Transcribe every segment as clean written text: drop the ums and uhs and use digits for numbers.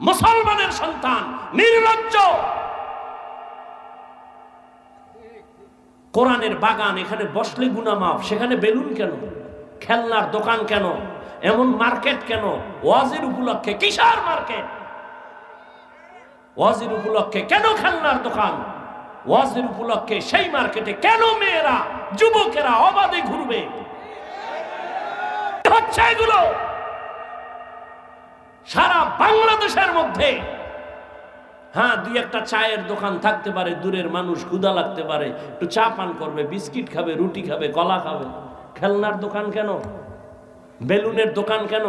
মুসলমানের সন্তান নির্লজ্জ। কোরআনের বাগান, এখানে বসলে গুনাহ মাফ, সেখানে বেলুন কেন? খেলনার দোকান কেন? এমন মার্কেট কেন? ওয়াজের উপলক্ষে কিসার মার্কেট? ওয়াজের উপলক্ষে কেন খেলনার দোকান? ওয়াজের উপলক্ষে সেই মার্কেটে কেন মেয়েরা যুবকেরা অবাধে ঘুরবে? হচ্ছে এগুলো সারা বাংলাদেশের মধ্যে। হ্যাঁ, দুই একটা চায়ের দোকান থাকতে পারে, দূরের মানুষ ক্ষুধা লাগতে পারে, একটু চা পান করবে, বিস্কিট খাবে, রুটি খাবে, কলা খাবে। খেলনার দোকান কেন? বেলুনের দোকান কেন?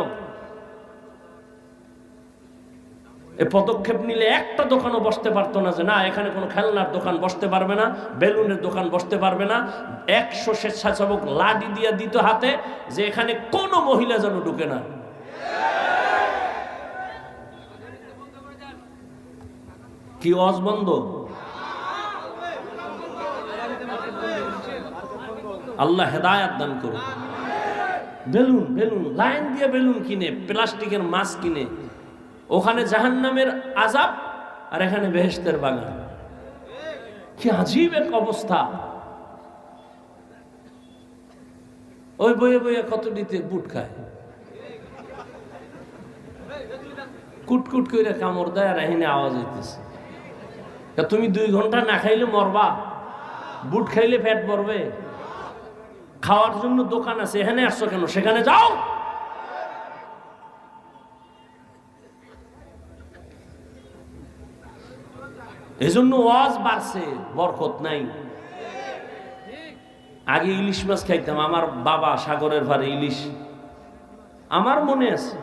এ পদক্ষেপ নিলে একটা দোকানও বসতে পারতো না যে না, এখানে কোনো খেলনার দোকান বসতে পারবে না, বেলুনের দোকান বসতে পারবে না। 100 স্বেচ্ছাসেবক লাঠি দিয়ে দিত হাতে যে এখানে কোনো মহিলা যেন ঢুকে না। কি ওয়াজ বন্ধ? আল্লাহ হেদায়েত দান করুন। বেলুন বেলুন লাইন দিয়ে বেলুন কিনে, প্লাস্টিকের মাছ কিনে, ওখানে জাহান্নামের আযাব আর এখানে বেহেশতের বাগান। কি আজীব এক অবস্থা। ওই বইয়ে বইয়ে কত দিতে বুট খায়, কুটকুট করে কামড় দেয় আর এখানে আওয়াজ হইতেছে। তুমি 2 ঘন্টা না খাইলে মরবা, বুট খাইলে পেট ভরবে। খাওয়ার জন্য দোকান আছে, এখানে আসছো কেন? সেখানে যাও। এজন্য ওয়াজ বাড়ছে, বরকত নাই। আগে ইলিশ মাছ খাইতাম, আমার বাবা সাগরের ভারে ইলিশ, আমার মনে আছে।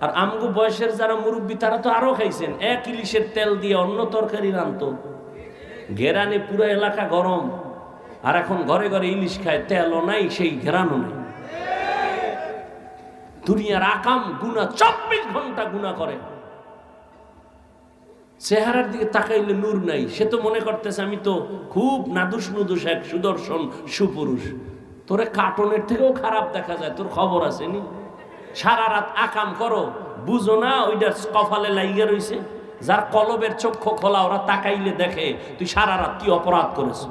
আর আমগো বয়সের যারা মুরব্বী তারা তো আরো খাইছেন। এক ইলিশের তেল দিয়ে অন্য তরকারি রান্তো, ঘেরানে পুরো এলাকা গরম। আর এখন ঘরে ঘরে ইলিশ খায়, তেলও নাই, সেই ঘেরানো নাই। দুনিয়ার আকাম গুনাহ 24 ঘন্টা গুনাহ করে। চেহারার দিকে তাকাইলে নূর নাই। সে তো মনে করতেছে আমি তো খুব নাদুস নুদুস এক সুদর্শন সুপুরুষ। তোরে কার্টুনের থেকেও খারাপ দেখা যায়, তোর খবর আছে নি? সারা রাত আকাম করো, বুঝো না ওইটা কপালে লাইগা রইছে। যার কলবের চক্ষু খোলা, ওরা তাকাইলে দেখে তুই সারা রাত কি অপরাধ করেছ।